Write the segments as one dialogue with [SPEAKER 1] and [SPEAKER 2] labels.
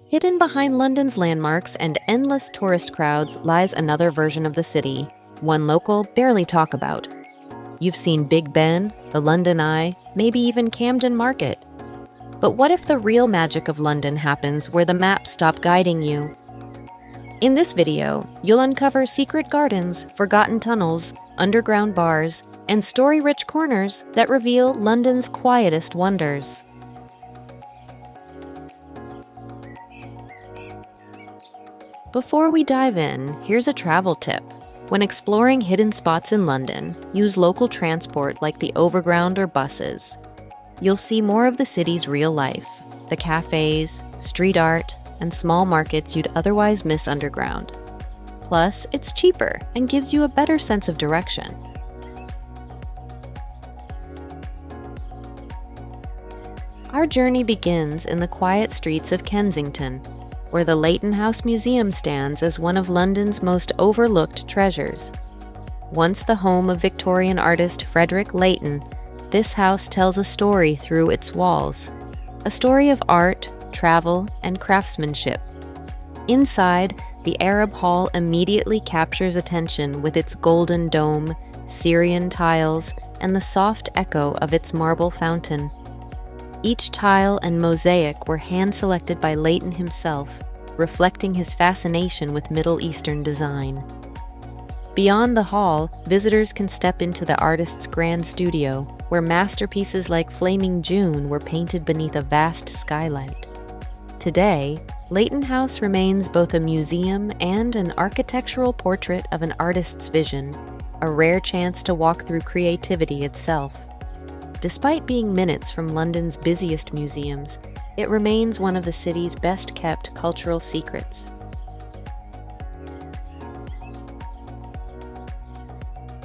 [SPEAKER 1] Hidden behind London's landmarks and endless tourist crowds lies another version of the city, one local barely talk about. You've seen Big Ben, the London Eye, maybe even Camden Market. But what if the real magic of London happens where the maps stop guiding you? In this video, you'll uncover secret gardens, forgotten tunnels, underground bars, and story-rich corners that reveal London's quietest wonders. Before we dive in, here's a travel tip. When exploring hidden spots in London, use local transport like the Overground or buses. You'll see more of the city's real life, the cafes, street art, and small markets you'd otherwise miss underground. Plus, it's cheaper and gives you a better sense of direction. Our journey begins in the quiet streets of Kensington, where the Leighton House Museum stands as one of London's most overlooked treasures. Once the home of Victorian artist Frederick Leighton, this house tells a story through its walls, a story of art, travel, and craftsmanship. Inside, the Arab Hall immediately captures attention with its golden dome, Syrian tiles, and the soft echo of its marble fountain. Each tile and mosaic were hand-selected by Leighton himself, reflecting his fascination with Middle Eastern design. Beyond the hall, visitors can step into the artist's grand studio, where masterpieces like Flaming June were painted beneath a vast skylight. Today, Leighton House remains both a museum and an architectural portrait of an artist's vision, a rare chance to walk through creativity itself. Despite being minutes from London's busiest museums, it remains one of the city's best-kept cultural secrets.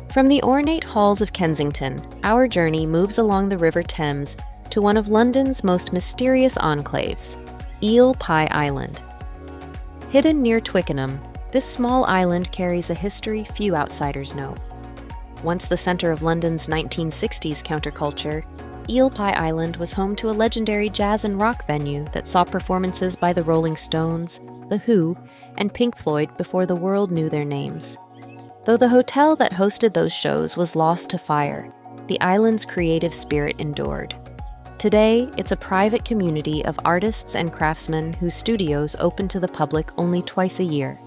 [SPEAKER 1] From the ornate halls of Kensington, our journey moves along the River Thames to one of London's most mysterious enclaves, Eel Pie Island. Hidden near Twickenham, this small island carries a history few outsiders know. Once the center of London's 1960s counterculture, Eel Pie Island was home to a legendary jazz and rock venue that saw performances by the Rolling Stones, The Who, and Pink Floyd before the world knew their names. Though the hotel that hosted those shows was lost to fire, the island's creative spirit endured. Today, it's a private community of artists and craftsmen whose studios open to the public only twice a year.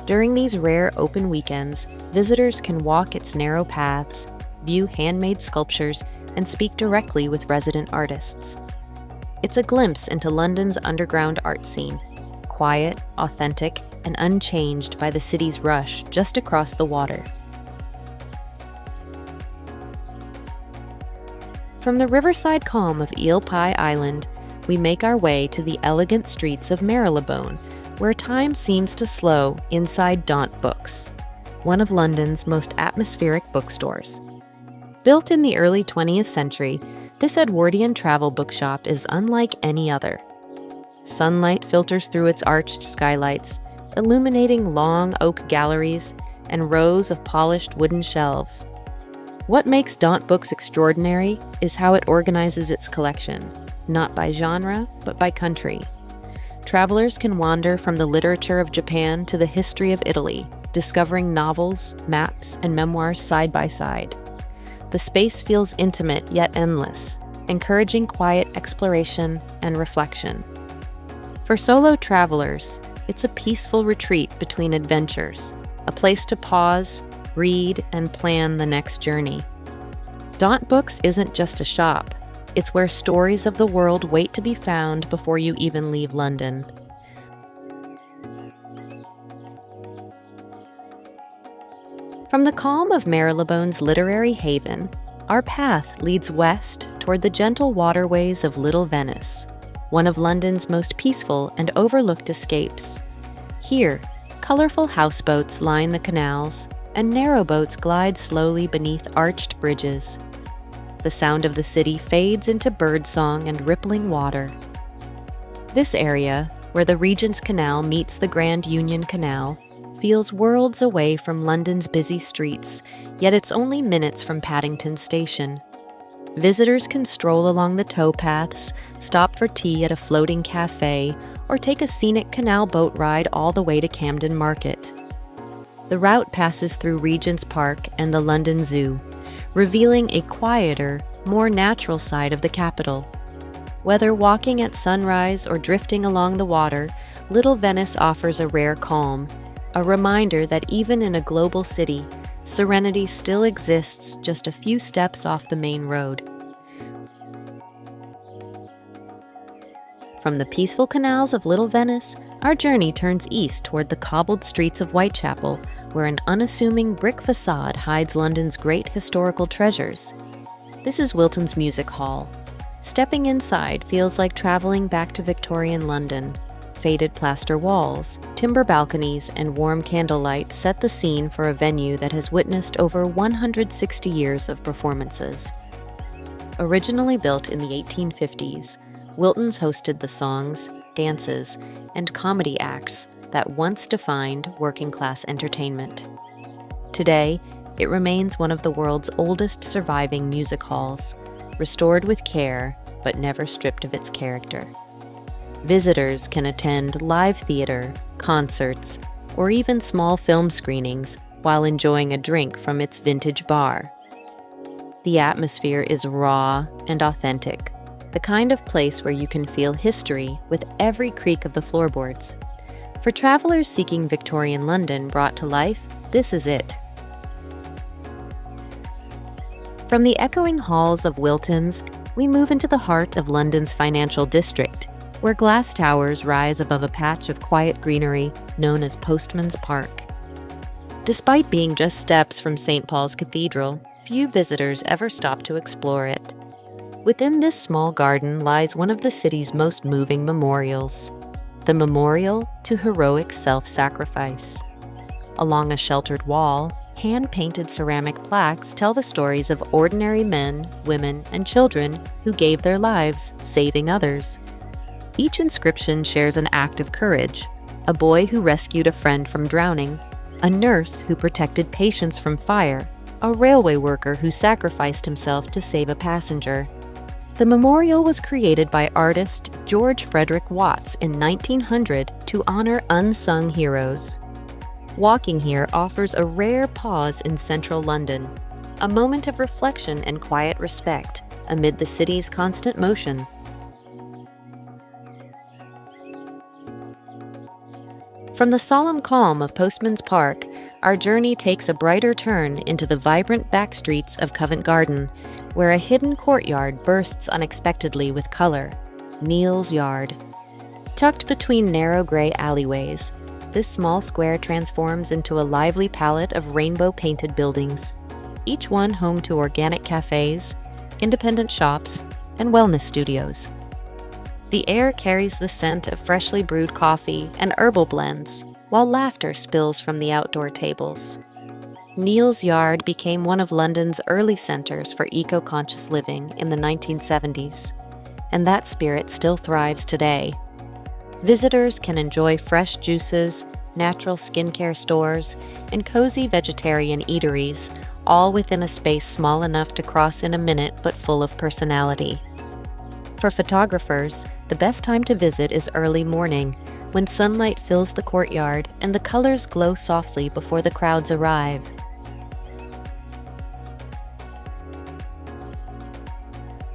[SPEAKER 1] During these rare open weekends, visitors can walk its narrow paths, view handmade sculptures, and speak directly with resident artists. It's a glimpse into London's underground art scene, quiet, authentic, and unchanged by the city's rush just across the water. From the riverside calm of Eel Pie Island, we make our way to the elegant streets of Marylebone, where time seems to slow inside Daunt Books, one of London's most atmospheric bookstores. Built in the early 20th century, this Edwardian travel bookshop is unlike any other. Sunlight filters through its arched skylights, illuminating long oak galleries and rows of polished wooden shelves. What makes Daunt Books extraordinary is how it organizes its collection, not by genre, but by country. Travelers can wander from the literature of Japan to the history of Italy, discovering novels, maps, and memoirs side by side. The space feels intimate yet endless, encouraging quiet exploration and reflection. For solo travelers, it's a peaceful retreat between adventures, a place to pause, read, and plan the next journey. Daunt Books isn't just a shop. It's where stories of the world wait to be found before you even leave London. From the calm of Marylebone's literary haven, our path leads west toward the gentle waterways of Little Venice, one of London's most peaceful and overlooked escapes. Here, colorful houseboats line the canals, and narrowboats glide slowly beneath arched bridges. The sound of the city fades into birdsong and rippling water. This area, where the Regent's Canal meets the Grand Union Canal, feels worlds away from London's busy streets, yet it's only minutes from Paddington Station. Visitors can stroll along the towpaths, stop for tea at a floating cafe, or take a scenic canal boat ride all the way to Camden Market. The route passes through Regent's Park and the London Zoo, revealing a quieter, more natural side of the capital. Whether walking at sunrise or drifting along the water, Little Venice offers a rare calm, a reminder that even in a global city, serenity still exists just a few steps off the main road. From the peaceful canals of Little Venice, our journey turns east toward the cobbled streets of Whitechapel, where an unassuming brick facade hides London's great historical treasures. This is Wilton's Music Hall. Stepping inside feels like traveling back to Victorian London. Faded plaster walls, timber balconies, and warm candlelight set the scene for a venue that has witnessed over 160 years of performances. Originally built in the 1850s, Wilton's hosted the songs, dances, and comedy acts that once defined working-class entertainment. Today, it remains one of the world's oldest surviving music halls, restored with care, but never stripped of its character. Visitors can attend live theater, concerts, or even small film screenings while enjoying a drink from its vintage bar. The atmosphere is raw and authentic, the kind of place where you can feel history with every creak of the floorboards. For travelers seeking Victorian London brought to life, this is it. From the echoing halls of Wilton's, we move into the heart of London's financial district, where glass towers rise above a patch of quiet greenery known as Postman's Park. Despite being just steps from St. Paul's Cathedral, few visitors ever stop to explore it. Within this small garden lies one of the city's most moving memorials, the Memorial to Heroic Self-Sacrifice. Along a sheltered wall, hand-painted ceramic plaques tell the stories of ordinary men, women, and children who gave their lives saving others. Each inscription shares an act of courage: a boy who rescued a friend from drowning, a nurse who protected patients from fire, a railway worker who sacrificed himself to save a passenger. The memorial was created by artist George Frederick Watts in 1900 to honor unsung heroes. Walking here offers a rare pause in central London, a moment of reflection and quiet respect amid the city's constant motion. From the solemn calm of Postman's Park, our journey takes a brighter turn into the vibrant back streets of Covent Garden, where a hidden courtyard bursts unexpectedly with color: Neal's Yard. Tucked between narrow gray alleyways, this small square transforms into a lively palette of rainbow-painted buildings, each one home to organic cafes, independent shops, and wellness studios. The air carries the scent of freshly brewed coffee and herbal blends, while laughter spills from the outdoor tables. Neal's Yard became one of London's early centers for eco-conscious living in the 1970s, and that spirit still thrives today. Visitors can enjoy fresh juices, natural skincare stores, and cozy vegetarian eateries, all within a space small enough to cross in a minute but full of personality. For photographers, the best time to visit is early morning, when sunlight fills the courtyard and the colors glow softly before the crowds arrive.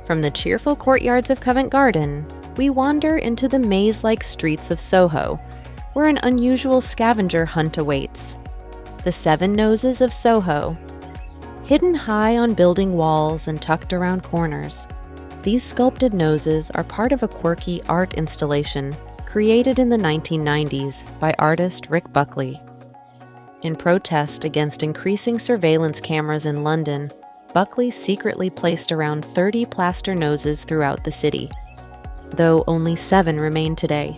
[SPEAKER 1] From the cheerful courtyards of Covent Garden, we wander into the maze-like streets of Soho, where an unusual scavenger hunt awaits. The Seven Noses of Soho. Hidden high on building walls and tucked around corners, these sculpted noses are part of a quirky art installation created in the 1990s by artist Rick Buckley. In protest against increasing surveillance cameras in London, Buckley secretly placed around 30 plaster noses throughout the city, though only 7 remain today.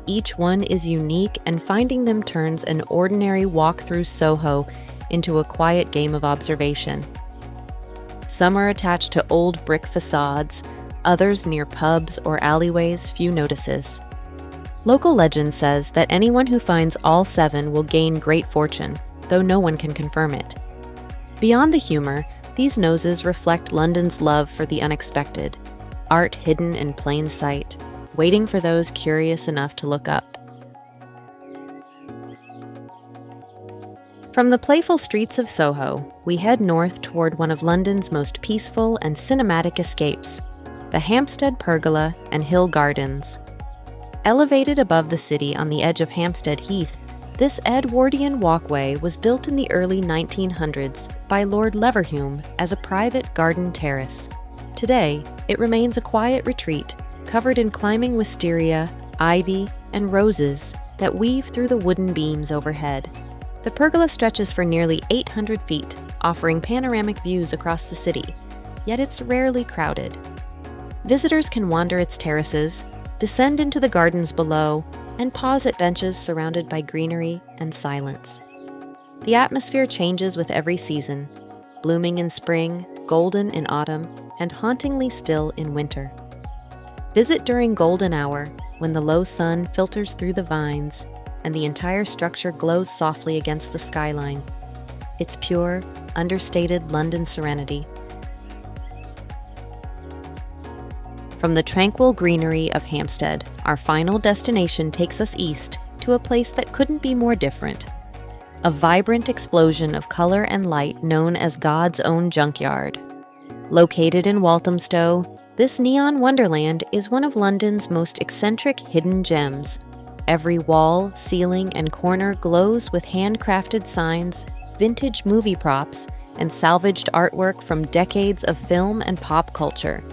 [SPEAKER 1] Each one is unique, and finding them turns an ordinary walk through Soho into a quiet game of observation. Some are attached to old brick facades, others near pubs or alleyways few notices. Local legend says that anyone who finds all 7 will gain great fortune, though no one can confirm it. Beyond the humor, these noses reflect London's love for the unexpected, art hidden in plain sight, waiting for those curious enough to look up. From the playful streets of Soho, we head north toward one of London's most peaceful and cinematic escapes, the Hampstead Pergola and Hill Gardens. Elevated above the city on the edge of Hampstead Heath, this Edwardian walkway was built in the early 1900s by Lord Leverhulme as a private garden terrace. Today, it remains a quiet retreat covered in climbing wisteria, ivy, and roses that weave through the wooden beams overhead. The pergola stretches for nearly 800 feet, offering panoramic views across the city, yet it's rarely crowded. Visitors can wander its terraces, descend into the gardens below, and pause at benches surrounded by greenery and silence. The atmosphere changes with every season, blooming in spring, golden in autumn, and hauntingly still in winter. Visit during golden hour, when the low sun filters through the vines and the entire structure glows softly against the skyline. It's pure, understated London serenity. From the tranquil greenery of Hampstead, our final destination takes us east to a place that couldn't be more different. A vibrant explosion of color and light known as God's own Junkyard. Located in Walthamstow, this neon wonderland is one of London's most eccentric hidden gems. Every wall, ceiling, and corner glows with handcrafted signs, vintage movie props, and salvaged artwork from decades of film and pop culture.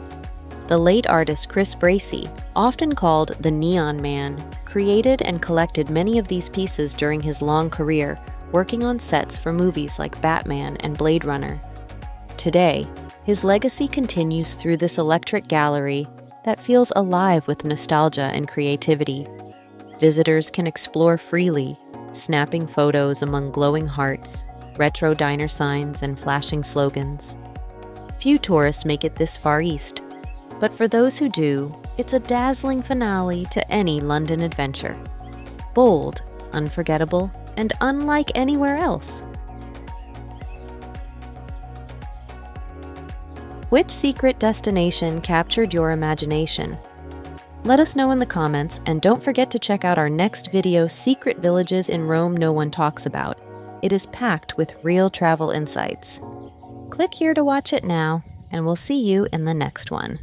[SPEAKER 1] The late artist Chris Bracey, often called the Neon Man, created and collected many of these pieces during his long career, working on sets for movies like Batman and Blade Runner. Today, his legacy continues through this electric gallery that feels alive with nostalgia and creativity. Visitors can explore freely, snapping photos among glowing hearts, retro diner signs, and flashing slogans. Few tourists make it this far east, but for those who do, it's a dazzling finale to any London adventure. Bold, unforgettable, and unlike anywhere else. Which secret destination captured your imagination? Let us know in the comments, and don't forget to check out our next video, Secret Villages in Rome No One Talks About. It is packed with real travel insights. Click here to watch it now, and we'll see you in the next one.